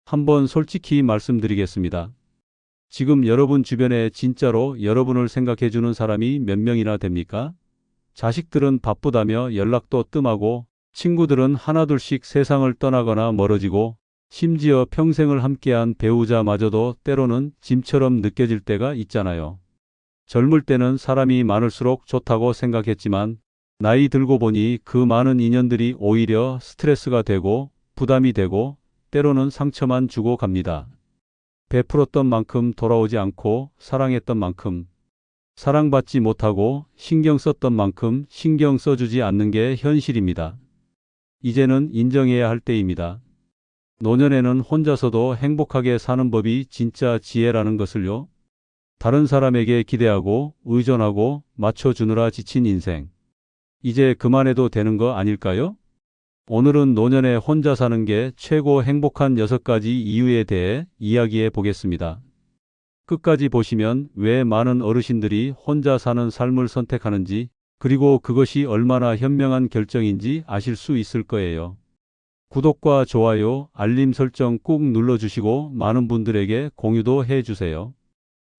한번 솔직히 말씀드리겠습니다. 지금 여러분 주변에 진짜로 여러분을 생각해주는 사람이 몇 명이나 됩니까? 자식들은 바쁘다며 연락도 뜸하고 친구들은 하나둘씩 세상을 떠나거나 멀어지고 심지어 평생을 함께한 배우자마저도 때로는 짐처럼 느껴질 때가 있잖아요. 젊을 때는 사람이 많을수록 좋다고 생각했지만 나이 들고 보니 그 많은 인연들이 오히려 스트레스가 되고 부담이 되고 때로는 상처만 주고 갑니다. 베풀었던 만큼 돌아오지 않고 사랑했던 만큼 사랑받지 못하고 신경 썼던 만큼 신경 써주지 않는 게 현실입니다. 이제는 인정해야 할 때입니다. 노년에는 혼자서도 행복하게 사는 법이 진짜 지혜라는 것을요. 다른 사람에게 기대하고 의존하고 맞춰주느라 지친 인생. 이제 그만해도 되는 거 아닐까요? 오늘은 노년에 혼자 사는 게 최고 행복한 6가지 이유에 대해 이야기해 보겠습니다. 끝까지 보시면 왜 많은 어르신들이 혼자 사는 삶을 선택하는지, 그리고 그것이 얼마나 현명한 결정인지 아실 수 있을 거예요. 구독과 좋아요, 알림 설정 꾹 눌러주시고 많은 분들에게 공유도 해주세요.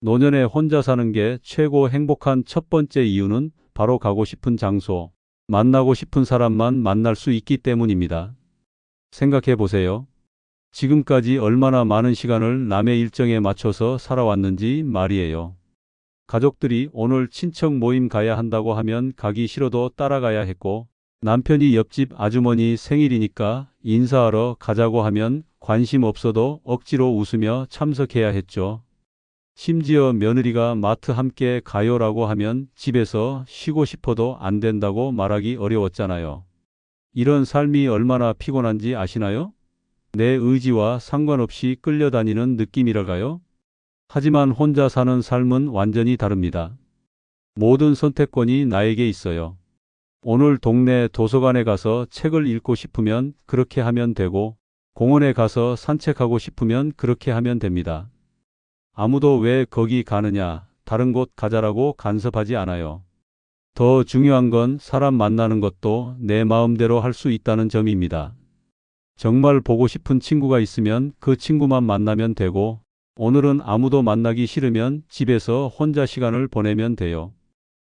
노년에 혼자 사는 게 최고 행복한 첫 번째 이유는 바로 가고 싶은 장소, 만나고 싶은 사람만 만날 수 있기 때문입니다. 생각해 보세요. 지금까지 얼마나 많은 시간을 남의 일정에 맞춰서 살아왔는지 말이에요. 가족들이 오늘 친척 모임 가야 한다고 하면 가기 싫어도 따라가야 했고, 남편이 옆집 아주머니 생일이니까 인사하러 가자고 하면 관심 없어도 억지로 웃으며 참석해야 했죠. 심지어 며느리가 마트 함께 가요라고 하면 집에서 쉬고 싶어도 안 된다고 말하기 어려웠잖아요. 이런 삶이 얼마나 피곤한지 아시나요? 내 의지와 상관없이 끌려다니는 느낌이랄까요? 하지만 혼자 사는 삶은 완전히 다릅니다. 모든 선택권이 나에게 있어요. 오늘 동네 도서관에 가서 책을 읽고 싶으면 그렇게 하면 되고, 공원에 가서 산책하고 싶으면 그렇게 하면 됩니다. 아무도 왜 거기 가느냐, 다른 곳 가자라고 간섭하지 않아요. 더 중요한 건 사람 만나는 것도 내 마음대로 할 수 있다는 점입니다. 정말 보고 싶은 친구가 있으면 그 친구만 만나면 되고, 오늘은 아무도 만나기 싫으면 집에서 혼자 시간을 보내면 돼요.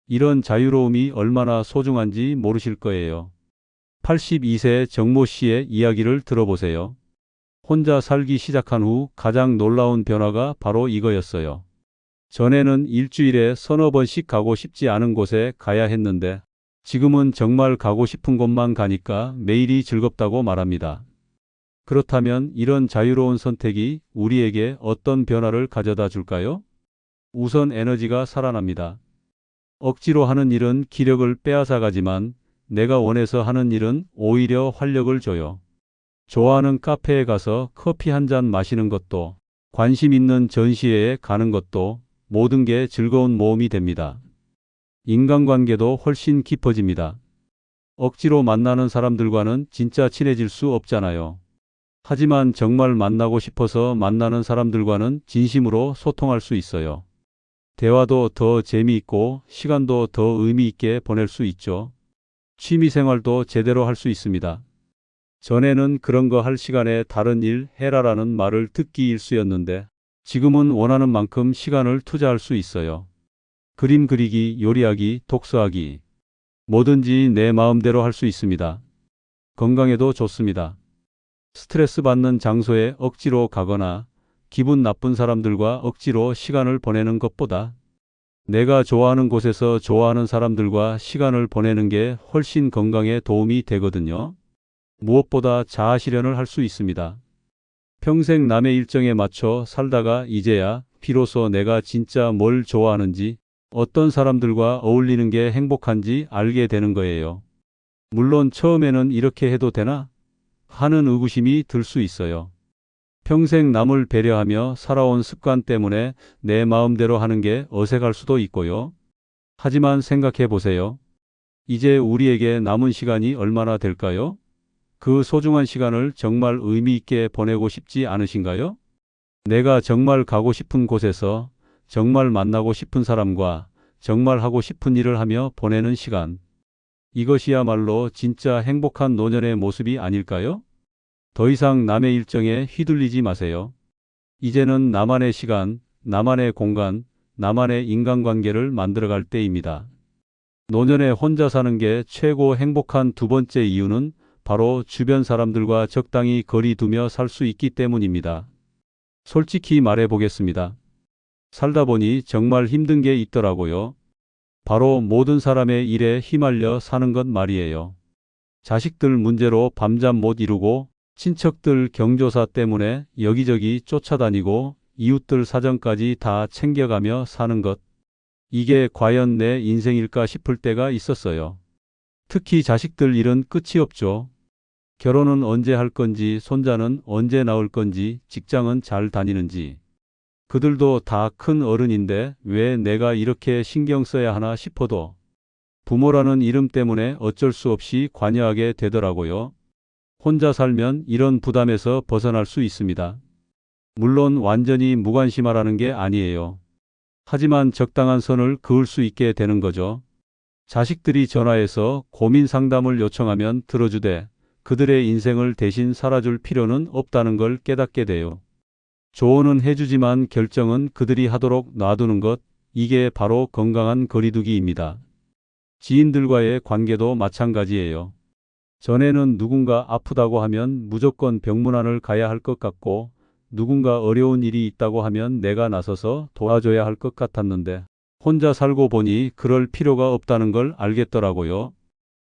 이런 자유로움이 얼마나 소중한지 모르실 거예요. 82세 정모 씨의 이야기를 들어보세요. 혼자 살기 시작한 후 가장 놀라운 변화가 바로 이거였어요. 전에는 일주일에 서너 번씩 가고 싶지 않은 곳에 가야 했는데, 지금은 정말 가고 싶은 곳만 가니까 매일이 즐겁다고 말합니다. 그렇다면 이런 자유로운 선택이 우리에게 어떤 변화를 가져다 줄까요? 우선 에너지가 살아납니다. 억지로 하는 일은 기력을 빼앗아가지만 내가 원해서 하는 일은 오히려 활력을 줘요. 좋아하는 카페에 가서 커피 한 잔 마시는 것도, 관심 있는 전시회에 가는 것도 모든 게 즐거운 모험이 됩니다. 인간관계도 훨씬 깊어집니다. 억지로 만나는 사람들과는 진짜 친해질 수 없잖아요. 하지만 정말 만나고 싶어서 만나는 사람들과는 진심으로 소통할 수 있어요. 대화도 더 재미있고 시간도 더 의미 있게 보낼 수 있죠. 취미생활도 제대로 할 수 있습니다. 전에는 그런 거 할 시간에 다른 일 해라라는 말을 듣기 일쑤였는데, 지금은 원하는 만큼 시간을 투자할 수 있어요. 그림 그리기, 요리하기, 독서하기. 뭐든지 내 마음대로 할 수 있습니다. 건강에도 좋습니다. 스트레스 받는 장소에 억지로 가거나 기분 나쁜 사람들과 억지로 시간을 보내는 것보다 내가 좋아하는 곳에서 좋아하는 사람들과 시간을 보내는 게 훨씬 건강에 도움이 되거든요. 무엇보다 자아 실현을 할 수 있습니다. 평생 남의 일정에 맞춰 살다가 이제야 비로소 내가 진짜 뭘 좋아하는지, 어떤 사람들과 어울리는 게 행복한지 알게 되는 거예요. 물론 처음에는 이렇게 해도 되나? 하는 의구심이 들 수 있어요. 평생 남을 배려하며 살아온 습관 때문에 내 마음대로 하는 게 어색할 수도 있고요. 하지만 생각해 보세요. 이제 우리에게 남은 시간이 얼마나 될까요? 그 소중한 시간을 정말 의미 있게 보내고 싶지 않으신가요? 내가 정말 가고 싶은 곳에서 정말 만나고 싶은 사람과 정말 하고 싶은 일을 하며 보내는 시간. 이것이야말로 진짜 행복한 노년의 모습이 아닐까요? 더 이상 남의 일정에 휘둘리지 마세요. 이제는 나만의 시간, 나만의 공간, 나만의 인간관계를 만들어갈 때입니다. 노년에 혼자 사는 게 최고 행복한 두 번째 이유는 바로 주변 사람들과 적당히 거리 두며 살 수 있기 때문입니다. 솔직히 말해 보겠습니다. 살다 보니 정말 힘든 게 있더라고요. 바로 모든 사람의 일에 휘말려 사는 것 말이에요. 자식들 문제로 밤잠 못 이루고, 친척들 경조사 때문에 여기저기 쫓아다니고, 이웃들 사정까지 다 챙겨가며 사는 것. 이게 과연 내 인생일까 싶을 때가 있었어요. 특히 자식들 일은 끝이 없죠. 결혼은 언제 할 건지, 손자는 언제 나올 건지, 직장은 잘 다니는지. 그들도 다 큰 어른인데 왜 내가 이렇게 신경 써야 하나 싶어도 부모라는 이름 때문에 어쩔 수 없이 관여하게 되더라고요. 혼자 살면 이런 부담에서 벗어날 수 있습니다. 물론 완전히 무관심하라는 게 아니에요. 하지만 적당한 선을 그을 수 있게 되는 거죠. 자식들이 전화해서 고민 상담을 요청하면 들어주되 그들의 인생을 대신 살아줄 필요는 없다는 걸 깨닫게 돼요. 조언은 해주지만 결정은 그들이 하도록 놔두는 것, 이게 바로 건강한 거리두기입니다. 지인들과의 관계도 마찬가지예요. 전에는 누군가 아프다고 하면 무조건 병문안을 가야 할 것 같고, 누군가 어려운 일이 있다고 하면 내가 나서서 도와줘야 할 것 같았는데, 혼자 살고 보니 그럴 필요가 없다는 걸 알겠더라고요.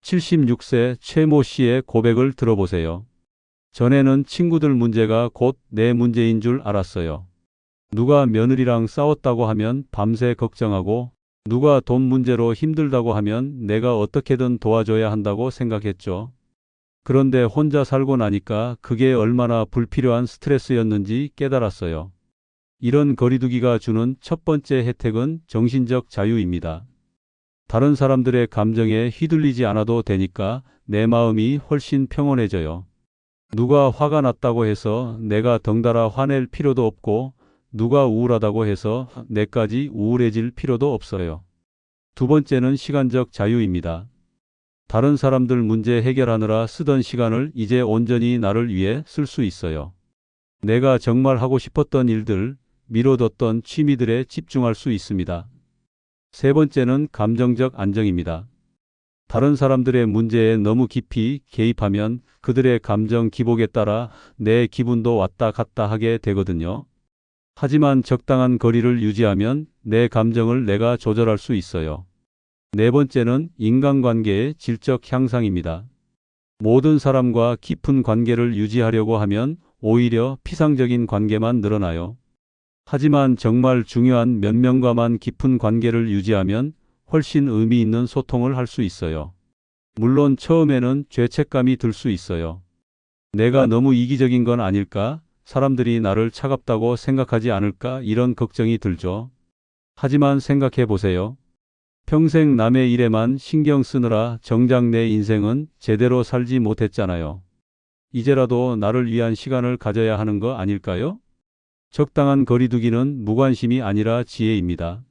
76세 최모 씨의 고백을 들어보세요. 전에는 친구들 문제가 곧 내 문제인 줄 알았어요. 누가 며느리랑 싸웠다고 하면 밤새 걱정하고, 누가 돈 문제로 힘들다고 하면 내가 어떻게든 도와줘야 한다고 생각했죠. 그런데 혼자 살고 나니까 그게 얼마나 불필요한 스트레스였는지 깨달았어요. 이런 거리두기가 주는 첫 번째 혜택은 정신적 자유입니다. 다른 사람들의 감정에 휘둘리지 않아도 되니까 내 마음이 훨씬 평온해져요. 누가 화가 났다고 해서 내가 덩달아 화낼 필요도 없고, 누가 우울하다고 해서 내까지 우울해질 필요도 없어요. 두 번째는 시간적 자유입니다. 다른 사람들 문제 해결하느라 쓰던 시간을 이제 온전히 나를 위해 쓸 수 있어요. 내가 정말 하고 싶었던 일들, 미뤄뒀던 취미들에 집중할 수 있습니다. 세 번째는 감정적 안정입니다. 다른 사람들의 문제에 너무 깊이 개입하면 그들의 감정 기복에 따라 내 기분도 왔다 갔다 하게 되거든요. 하지만 적당한 거리를 유지하면 내 감정을 내가 조절할 수 있어요. 네 번째는 인간관계의 질적 향상입니다. 모든 사람과 깊은 관계를 유지하려고 하면 오히려 피상적인 관계만 늘어나요. 하지만 정말 중요한 몇 명과만 깊은 관계를 유지하면 훨씬 의미 있는 소통을 할 수 있어요. 물론 처음에는 죄책감이 들 수 있어요. 내가 너무 이기적인 건 아닐까? 사람들이 나를 차갑다고 생각하지 않을까? 이런 걱정이 들죠. 하지만 생각해 보세요. 평생 남의 일에만 신경 쓰느라 정작 내 인생은 제대로 살지 못했잖아요. 이제라도 나를 위한 시간을 가져야 하는 거 아닐까요? 적당한 거리두기는 무관심이 아니라 지혜입니다.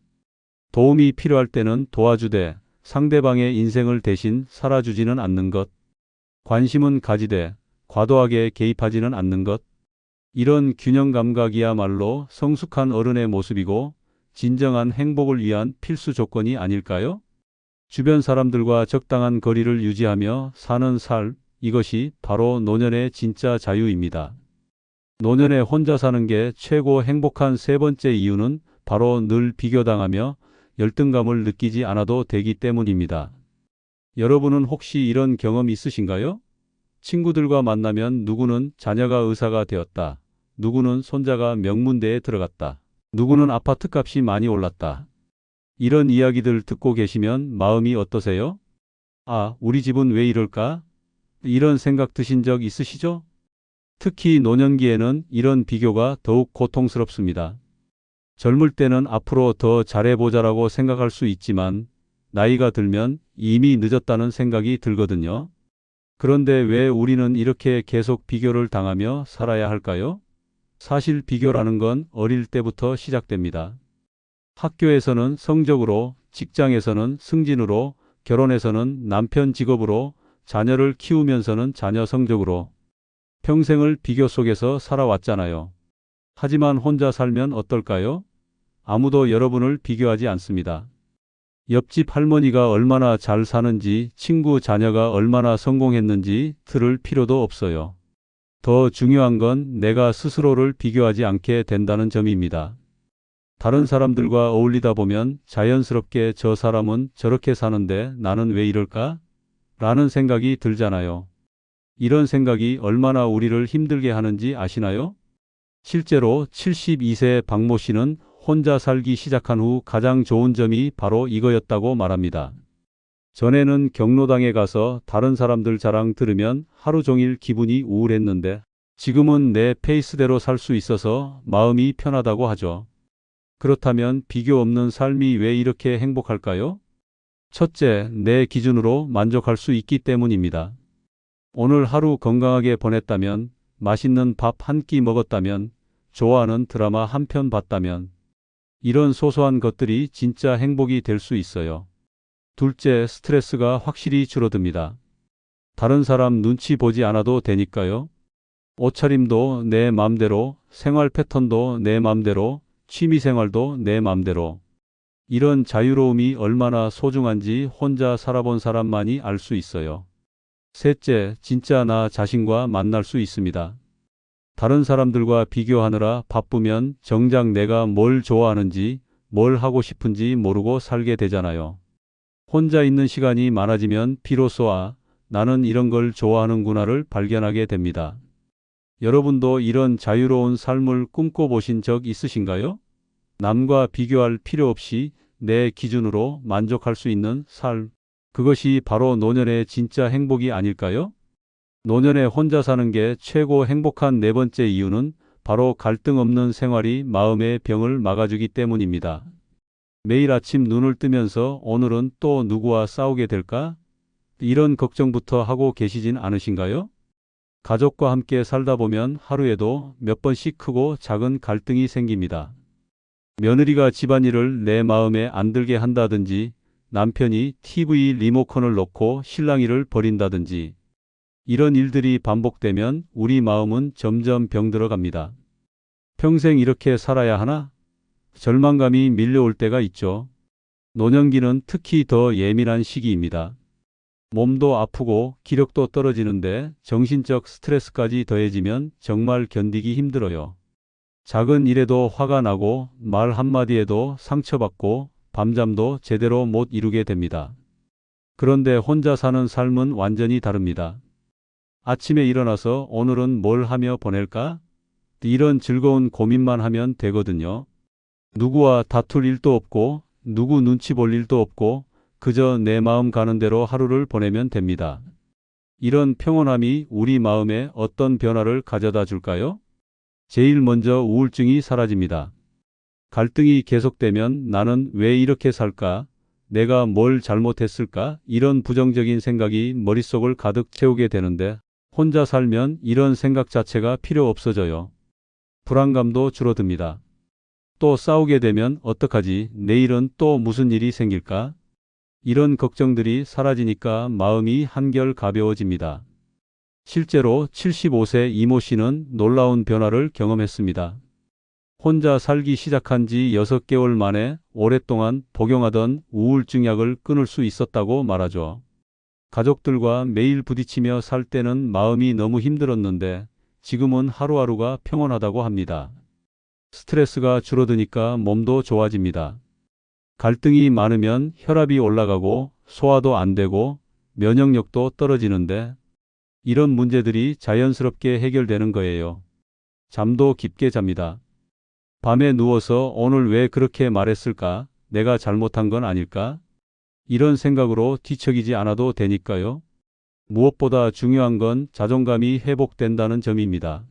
도움이 필요할 때는 도와주되 상대방의 인생을 대신 살아주지는 않는 것. 관심은 가지되 과도하게 개입하지는 않는 것. 이런 균형 감각이야말로 성숙한 어른의 모습이고 진정한 행복을 위한 필수 조건이 아닐까요? 주변 사람들과 적당한 거리를 유지하며 사는 삶, 이것이 바로 노년의 진짜 자유입니다. 노년에 혼자 사는 게 최고 행복한 세 번째 이유는 바로 늘 비교당하며 열등감을 느끼지 않아도 되기 때문입니다. 여러분은 혹시 이런 경험 있으신가요? 친구들과 만나면 누구는 자녀가 의사가 되었다. 누구는 손자가 명문대에 들어갔다. 누구는 아파트 값이 많이 올랐다. 이런 이야기들 듣고 계시면 마음이 어떠세요? 아, 우리 집은 왜 이럴까? 이런 생각 드신 적 있으시죠? 특히 노년기에는 이런 비교가 더욱 고통스럽습니다. 젊을 때는 앞으로 더 잘해보자라고 생각할 수 있지만 나이가 들면 이미 늦었다는 생각이 들거든요. 그런데 왜 우리는 이렇게 계속 비교를 당하며 살아야 할까요? 사실 비교라는 건 어릴 때부터 시작됩니다. 학교에서는 성적으로, 직장에서는 승진으로, 결혼에서는 남편 직업으로, 자녀를 키우면서는 자녀 성적으로. 평생을 비교 속에서 살아왔잖아요. 하지만 혼자 살면 어떨까요? 아무도 여러분을 비교하지 않습니다. 옆집 할머니가 얼마나 잘 사는지, 친구 자녀가 얼마나 성공했는지 들을 필요도 없어요. 더 중요한 건 내가 스스로를 비교하지 않게 된다는 점입니다. 다른 사람들과 어울리다 보면 자연스럽게 저 사람은 저렇게 사는데 나는 왜 이럴까? 라는 생각이 들잖아요. 이런 생각이 얼마나 우리를 힘들게 하는지 아시나요? 실제로 72세 박모 씨는 혼자 살기 시작한 후 가장 좋은 점이 바로 이거였다고 말합니다. 전에는 경로당에 가서 다른 사람들 자랑 들으면 하루 종일 기분이 우울했는데 지금은 내 페이스대로 살 수 있어서 마음이 편하다고 하죠. 그렇다면 비교 없는 삶이 왜 이렇게 행복할까요? 첫째, 내 기준으로 만족할 수 있기 때문입니다. 오늘 하루 건강하게 보냈다면, 맛있는 밥 한 끼 먹었다면, 좋아하는 드라마 한 편 봤다면, 이런 소소한 것들이 진짜 행복이 될 수 있어요. 둘째, 스트레스가 확실히 줄어듭니다. 다른 사람 눈치 보지 않아도 되니까요. 옷차림도 내 맘대로, 생활 패턴도 내 맘대로, 취미생활도 내 맘대로. 이런 자유로움이 얼마나 소중한지 혼자 살아본 사람만이 알 수 있어요. 셋째, 진짜 나 자신과 만날 수 있습니다. 다른 사람들과 비교하느라 바쁘면 정작 내가 뭘 좋아하는지, 뭘 하고 싶은지 모르고 살게 되잖아요. 혼자 있는 시간이 많아지면 비로소 나는 이런 걸 좋아하는구나를 발견하게 됩니다. 여러분도 이런 자유로운 삶을 꿈꿔보신 적 있으신가요? 남과 비교할 필요 없이 내 기준으로 만족할 수 있는 삶. 그것이 바로 노년의 진짜 행복이 아닐까요? 노년에 혼자 사는 게 최고 행복한 네 번째 이유는 바로 갈등 없는 생활이 마음의 병을 막아주기 때문입니다. 매일 아침 눈을 뜨면서 오늘은 또 누구와 싸우게 될까? 이런 걱정부터 하고 계시진 않으신가요? 가족과 함께 살다 보면 하루에도 몇 번씩 크고 작은 갈등이 생깁니다. 며느리가 집안일을 내 마음에 안 들게 한다든지, 남편이 TV 리모컨을 놓고 실랑이를 벌인다든지, 이런 일들이 반복되면 우리 마음은 점점 병들어 갑니다. 평생 이렇게 살아야 하나? 절망감이 밀려올 때가 있죠. 노년기는 특히 더 예민한 시기입니다. 몸도 아프고 기력도 떨어지는데 정신적 스트레스까지 더해지면 정말 견디기 힘들어요. 작은 일에도 화가 나고 말 한마디에도 상처받고 밤잠도 제대로 못 이루게 됩니다. 그런데 혼자 사는 삶은 완전히 다릅니다. 아침에 일어나서 오늘은 뭘 하며 보낼까? 이런 즐거운 고민만 하면 되거든요. 누구와 다툴 일도 없고 누구 눈치 볼 일도 없고 그저 내 마음 가는 대로 하루를 보내면 됩니다. 이런 평온함이 우리 마음에 어떤 변화를 가져다 줄까요? 제일 먼저 우울증이 사라집니다. 갈등이 계속되면 나는 왜 이렇게 살까? 내가 뭘 잘못했을까? 이런 부정적인 생각이 머릿속을 가득 채우게 되는데 혼자 살면 이런 생각 자체가 필요 없어져요. 불안감도 줄어듭니다. 또 싸우게 되면 어떡하지? 내일은 또 무슨 일이 생길까? 이런 걱정들이 사라지니까 마음이 한결 가벼워집니다. 실제로 75세 이모 씨는 놀라운 변화를 경험했습니다. 혼자 살기 시작한 지 6개월 만에 오랫동안 복용하던 우울증 약을 끊을 수 있었다고 말하죠. 가족들과 매일 부딪히며 살 때는 마음이 너무 힘들었는데 지금은 하루하루가 평온하다고 합니다. 스트레스가 줄어드니까 몸도 좋아집니다. 갈등이 많으면 혈압이 올라가고 소화도 안 되고 면역력도 떨어지는데 이런 문제들이 자연스럽게 해결되는 거예요. 잠도 깊게 잡니다. 밤에 누워서 오늘 왜 그렇게 말했을까? 내가 잘못한 건 아닐까? 이런 생각으로 뒤척이지 않아도 되니까요. 무엇보다 중요한 건 자존감이 회복된다는 점입니다.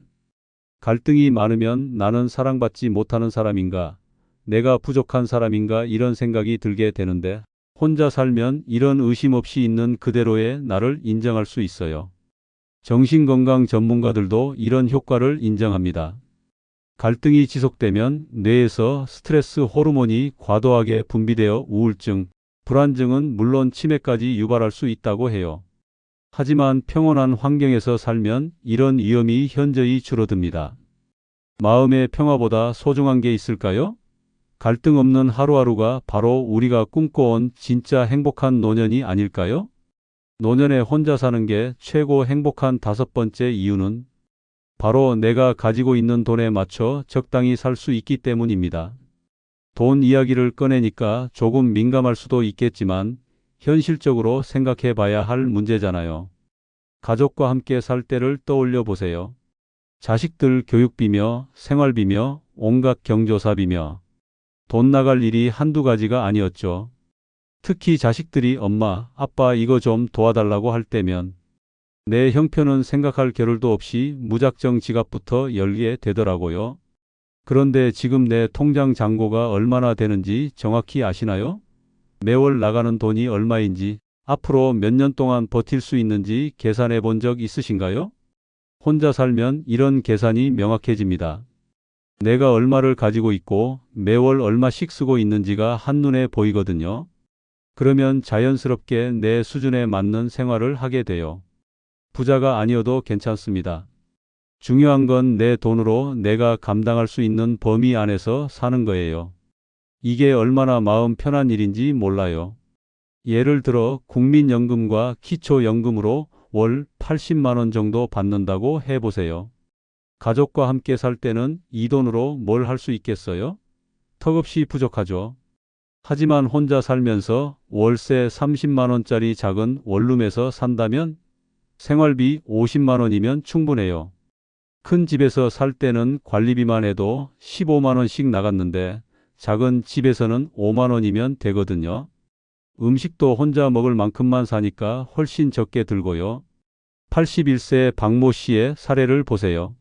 갈등이 많으면 나는 사랑받지 못하는 사람인가? 내가 부족한 사람인가? 이런 생각이 들게 되는데 혼자 살면 이런 의심 없이 있는 그대로의 나를 인정할 수 있어요. 정신건강 전문가들도 이런 효과를 인정합니다. 갈등이 지속되면 뇌에서 스트레스 호르몬이 과도하게 분비되어 우울증, 불안증은 물론 치매까지 유발할 수 있다고 해요. 하지만 평온한 환경에서 살면 이런 위험이 현저히 줄어듭니다. 마음의 평화보다 소중한 게 있을까요? 갈등 없는 하루하루가 바로 우리가 꿈꿔온 진짜 행복한 노년이 아닐까요? 노년에 혼자 사는 게 최고 행복한 다섯 번째 이유는 바로 내가 가지고 있는 돈에 맞춰 적당히 살 수 있기 때문입니다. 돈 이야기를 꺼내니까 조금 민감할 수도 있겠지만 현실적으로 생각해 봐야 할 문제잖아요. 가족과 함께 살 때를 떠올려 보세요. 자식들 교육비며 생활비며 온갖 경조사비며 돈 나갈 일이 한두 가지가 아니었죠. 특히 자식들이 엄마, 아빠 이거 좀 도와달라고 할 때면 내 형편은 생각할 겨를도 없이 무작정 지갑부터 열게 되더라고요. 그런데 지금 내 통장 잔고가 얼마나 되는지 정확히 아시나요? 매월 나가는 돈이 얼마인지, 앞으로 몇 년 동안 버틸 수 있는지 계산해 본 적 있으신가요? 혼자 살면 이런 계산이 명확해집니다. 내가 얼마를 가지고 있고 매월 얼마씩 쓰고 있는지가 한눈에 보이거든요. 그러면 자연스럽게 내 수준에 맞는 생활을 하게 돼요. 부자가 아니어도 괜찮습니다. 중요한 건 내 돈으로 내가 감당할 수 있는 범위 안에서 사는 거예요. 이게 얼마나 마음 편한 일인지 몰라요. 예를 들어 국민연금과 기초연금으로 월 80만 원 정도 받는다고 해보세요. 가족과 함께 살 때는 이 돈으로 뭘 할 수 있겠어요? 턱없이 부족하죠. 하지만 혼자 살면서 월세 30만 원짜리 작은 원룸에서 산다면 생활비 50만 원이면 충분해요. 큰 집에서 살 때는 관리비만 해도 15만 원씩 나갔는데 작은 집에서는 5만 원이면 되거든요. 음식도 혼자 먹을 만큼만 사니까 훨씬 적게 들고요. 81세 박모 씨의 사례를 보세요.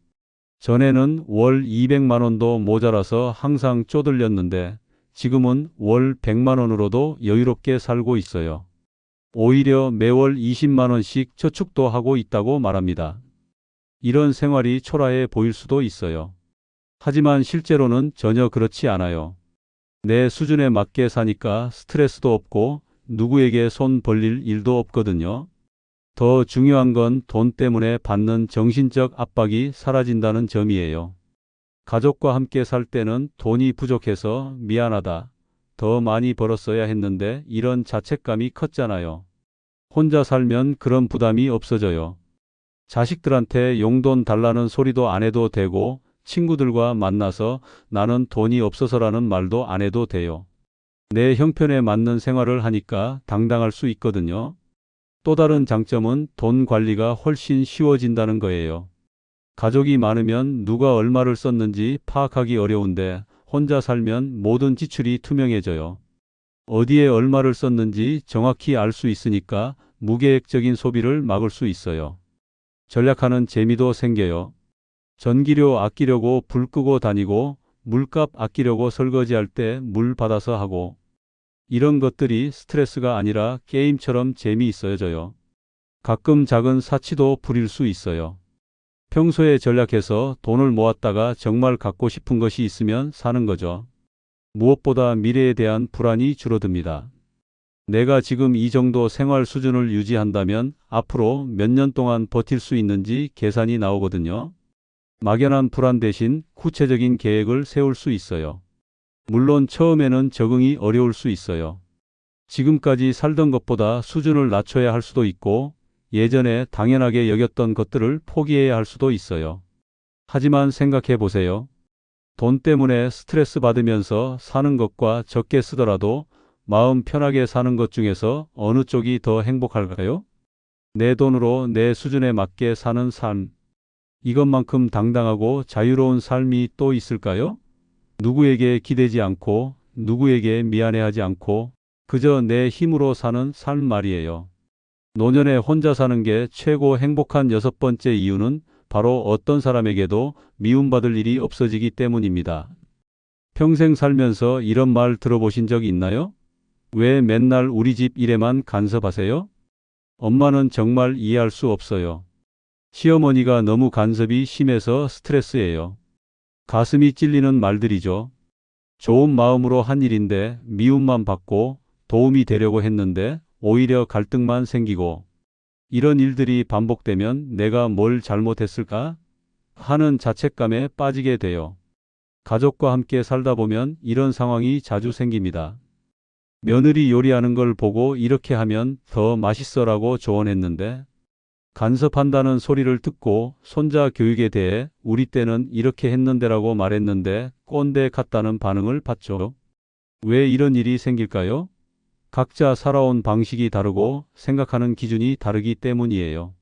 전에는 월 200만 원도 모자라서 항상 쪼들렸는데 지금은 월 100만 원으로도 여유롭게 살고 있어요. 오히려 매월 20만 원씩 저축도 하고 있다고 말합니다. 이런 생활이 초라해 보일 수도 있어요. 하지만 실제로는 전혀 그렇지 않아요. 내 수준에 맞게 사니까 스트레스도 없고 누구에게 손 벌릴 일도 없거든요. 더 중요한 건 돈 때문에 받는 정신적 압박이 사라진다는 점이에요. 가족과 함께 살 때는 돈이 부족해서 미안하다, 더 많이 벌었어야 했는데 이런 자책감이 컸잖아요. 혼자 살면 그런 부담이 없어져요. 자식들한테 용돈 달라는 소리도 안 해도 되고 친구들과 만나서 나는 돈이 없어서라는 말도 안 해도 돼요. 내 형편에 맞는 생활을 하니까 당당할 수 있거든요. 또 다른 장점은 돈 관리가 훨씬 쉬워진다는 거예요. 가족이 많으면 누가 얼마를 썼는지 파악하기 어려운데 혼자 살면 모든 지출이 투명해져요. 어디에 얼마를 썼는지 정확히 알 수 있으니까 무계획적인 소비를 막을 수 있어요. 전략하는 재미도 생겨요. 전기료 아끼려고 불 끄고 다니고 물값 아끼려고 설거지할 때 물 받아서 하고 이런 것들이 스트레스가 아니라 게임처럼 재미있어져요. 가끔 작은 사치도 부릴 수 있어요. 평소에 전략해서 돈을 모았다가 정말 갖고 싶은 것이 있으면 사는 거죠. 무엇보다 미래에 대한 불안이 줄어듭니다. 내가 지금 이 정도 생활 수준을 유지한다면 앞으로 몇 년 동안 버틸 수 있는지 계산이 나오거든요. 막연한 불안 대신 구체적인 계획을 세울 수 있어요. 물론 처음에는 적응이 어려울 수 있어요. 지금까지 살던 것보다 수준을 낮춰야 할 수도 있고 예전에 당연하게 여겼던 것들을 포기해야 할 수도 있어요. 하지만 생각해 보세요. 돈 때문에 스트레스 받으면서 사는 것과 적게 쓰더라도 마음 편하게 사는 것 중에서 어느 쪽이 더 행복할까요? 내 돈으로 내 수준에 맞게 사는 삶. 이것만큼 당당하고 자유로운 삶이 또 있을까요? 누구에게 기대지 않고 누구에게 미안해하지 않고 그저 내 힘으로 사는 삶 말이에요. 노년에 혼자 사는 게 최고 행복한 여섯 번째 이유는 바로 어떤 사람에게도 미움받을 일이 없어지기 때문입니다. 평생 살면서 이런 말 들어보신 적 있나요? 왜 맨날 우리 집 일에만 간섭하세요? 엄마는 정말 이해할 수 없어요. 시어머니가 너무 간섭이 심해서 스트레스예요. 가슴이 찔리는 말들이죠. 좋은 마음으로 한 일인데 미움만 받고 도움이 되려고 했는데 오히려 갈등만 생기고 이런 일들이 반복되면 내가 뭘 잘못했을까 하는 자책감에 빠지게 돼요. 가족과 함께 살다 보면 이런 상황이 자주 생깁니다. 며느리 요리하는 걸 보고 이렇게 하면 더 맛있어라고 조언했는데 간섭한다는 소리를 듣고 손자 교육에 대해 우리 때는 이렇게 했는데라고 말했는데 꼰대 같다는 반응을 받죠. 왜 이런 일이 생길까요? 각자 살아온 방식이 다르고 생각하는 기준이 다르기 때문이에요.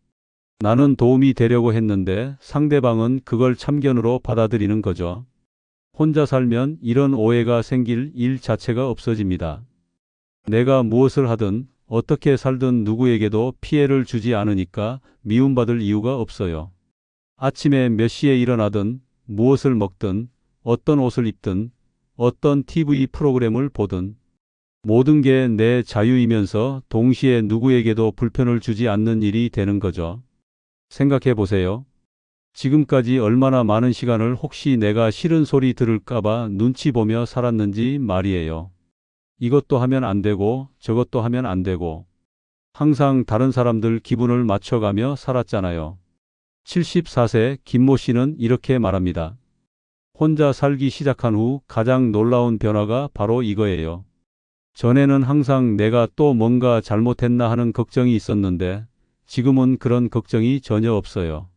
나는 도움이 되려고 했는데 상대방은 그걸 참견으로 받아들이는 거죠. 혼자 살면 이런 오해가 생길 일 자체가 없어집니다. 내가 무엇을 하든 어떻게 살든 누구에게도 피해를 주지 않으니까 미움받을 이유가 없어요. 아침에 몇 시에 일어나든 무엇을 먹든 어떤 옷을 입든 어떤 TV 프로그램을 보든 모든 게 내 자유이면서 동시에 누구에게도 불편을 주지 않는 일이 되는 거죠. 생각해 보세요. 지금까지 얼마나 많은 시간을 혹시 내가 싫은 소리 들을까봐 눈치 보며 살았는지 말이에요. 이것도 하면 안 되고 저것도 하면 안 되고 항상 다른 사람들 기분을 맞춰가며 살았잖아요. 74세 김모 씨는 이렇게 말합니다. 혼자 살기 시작한 후 가장 놀라운 변화가 바로 이거예요. 전에는 항상 내가 또 뭔가 잘못했나 하는 걱정이 있었는데 지금은 그런 걱정이 전혀 없어요.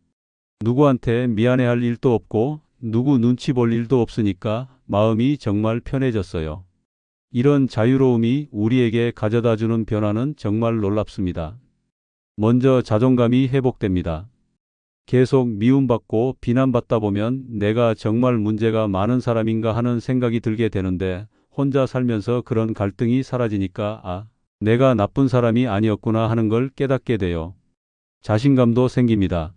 누구한테 미안해할 일도 없고 누구 눈치 볼 일도 없으니까 마음이 정말 편해졌어요. 이런 자유로움이 우리에게 가져다주는 변화는 정말 놀랍습니다. 먼저 자존감이 회복됩니다. 계속 미움받고 비난받다 보면 내가 정말 문제가 많은 사람인가 하는 생각이 들게 되는데 혼자 살면서 그런 갈등이 사라지니까 내가 나쁜 사람이 아니었구나 하는 걸 깨닫게 돼요. 자신감도 생깁니다.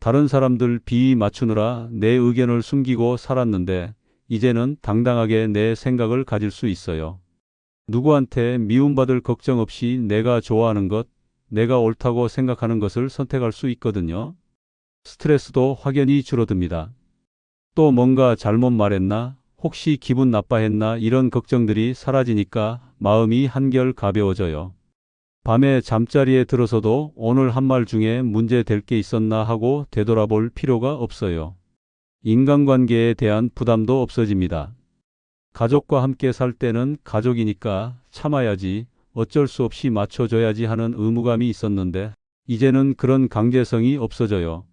다른 사람들 비위 맞추느라 내 의견을 숨기고 살았는데 이제는 당당하게 내 생각을 가질 수 있어요. 누구한테 미움받을 걱정 없이 내가 좋아하는 것, 내가 옳다고 생각하는 것을 선택할 수 있거든요. 스트레스도 확연히 줄어듭니다. 또 뭔가 잘못 말했나? 혹시 기분 나빠했나? 이런 걱정들이 사라지니까 마음이 한결 가벼워져요. 밤에 잠자리에 들어서도 오늘 한 말 중에 문제 될 게 있었나 하고 되돌아볼 필요가 없어요. 인간관계에 대한 부담도 없어집니다. 가족과 함께 살 때는 가족이니까 참아야지, 어쩔 수 없이 맞춰줘야지 하는 의무감이 있었는데 이제는 그런 강제성이 없어져요.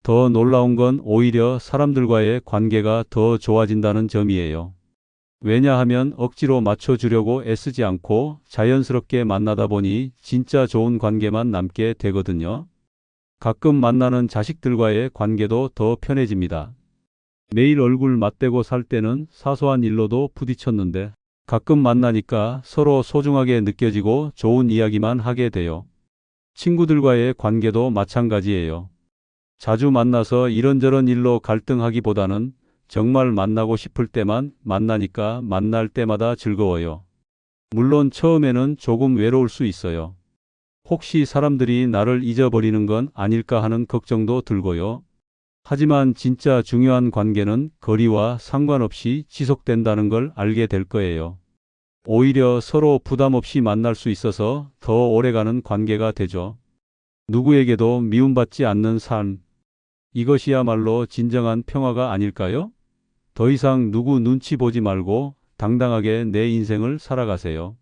더 놀라운 건 오히려 사람들과의 관계가 더 좋아진다는 점이에요. 왜냐하면 억지로 맞춰주려고 애쓰지 않고 자연스럽게 만나다 보니 진짜 좋은 관계만 남게 되거든요. 가끔 만나는 자식들과의 관계도 더 편해집니다. 매일 얼굴 맞대고 살 때는 사소한 일로도 부딪혔는데 가끔 만나니까 서로 소중하게 느껴지고 좋은 이야기만 하게 돼요. 친구들과의 관계도 마찬가지예요. 자주 만나서 이런저런 일로 갈등하기보다는 정말 만나고 싶을 때만 만나니까 만날 때마다 즐거워요. 물론 처음에는 조금 외로울 수 있어요. 혹시 사람들이 나를 잊어버리는 건 아닐까 하는 걱정도 들고요. 하지만 진짜 중요한 관계는 거리와 상관없이 지속된다는 걸 알게 될 거예요. 오히려 서로 부담 없이 만날 수 있어서 더 오래가는 관계가 되죠. 누구에게도 미움받지 않는 삶. 이것이야말로 진정한 평화가 아닐까요? 더 이상 누구 눈치 보지 말고 당당하게 내 인생을 살아가세요.